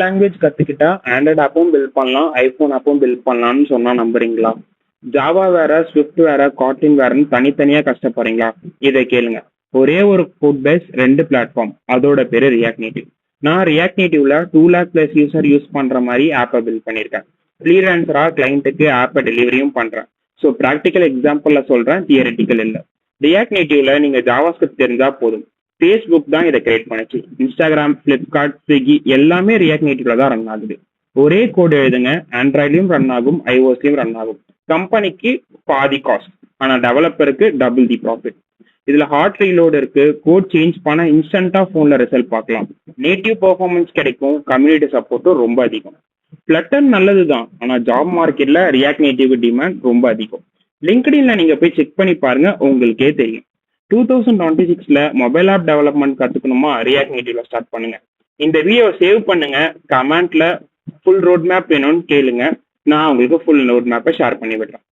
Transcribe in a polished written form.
Language கத்துக்கிட்டா Android ஆப்பும் build பண்ணலாம், iPhone ஆப்பும் build பண்ணலாம்னு சொன்னா நம்புறீங்களா? ஜாவா வேற, ஸ்விஃப்ட் வேற, காட்லின் வேறன்னு தனித்தனியா கஷ்டப்படுறீங்களா? இதை கேளுங்க. ஒரே ஒரு கோட் பேஸ், 2 பிளாட்ஃபார்ம். அதோட பேரு ரியாக்ட் நேட்டிவ். நான் ரியாக்ட் நேட்டிவ்ல 2 lakh+ யூசர் யூஸ் பண்ற மாதிரி ஆப்பை பில்ட் பண்ணியிருக்கேன். ஃப்ரீலான்சரா கிளைண்ட்டுக்கு ஆப்பை டெலிவரியும் பண்றேன். ஸோ ப்ராக்டிக்கல் எக்ஸாம்பிள்ல சொல்றேன், தியரட்டிக்கல் இல்லை. ரியாக்ட் நேட்டிவ்ல நீங்க ஜாவாஸ்கிரிப்ட் தெரிஞ்சா போதும். ஃபேஸ்புக் தான் இதை கிரியேட் பண்ணுச்சு. இன்ஸ்டாகிராம், பிளிப்கார்ட், ஸ்விக்கி எல்லாமே ரியாக்ட் நேட்டிவ்ல தான் ரன் ஆகுது. ஒரே கோடு எழுதுங்க, ஆண்ட்ராய்ட்லயும் ரன் ஆகும், ஐஓஎஸ்லயும் ரன் ஆகும். கம்பெனிக்கு பாதி காஸ்ட், ஆனா டெவலப்பருக்கு டபுள் தி ப்ராஃபிட். இதுல ஹார்ட் ரீலோட் இருக்கு, கோட் சேஞ்ச் பண்ண இன்ஸ்டன்டா போன்ல ரிசல்ட் பார்க்கலாம். நேட்டிவ் பெர்ஃபார்மன்ஸ் கிடைக்கும், கம்யூனிட்டி சப்போர்ட்டும் ரொம்ப அதிகம். ஃப்ளட்டர் நல்லதுதான், ஆனா ஜாப் மார்க்கெட்ல ரியாக்ட் நேட்டிவ் டிமாண்ட் ரொம்ப அதிகம். லிங்க்டின்ல நீங்க போய் செக் பண்ணி பாருங்க, உங்களுக்கே தெரியும். 2026ல மொபைல் ஆப் டெவலப்மெண்ட் கத்துக்கணுமா? ரியாக்ட் நேட்டிவ்ல ஸ்டார்ட் பண்ணுங்க. இந்த வீடியோ சேவ் பண்ணுங்க, கமெண்ட்ல ஃபுல் ரோட் மேப் வேணும்னு கேளுங்க. நான் உங்களுக்கு ஃபுல் ரோட் மேப்பை ஷேர் பண்ணி விடுறேன்.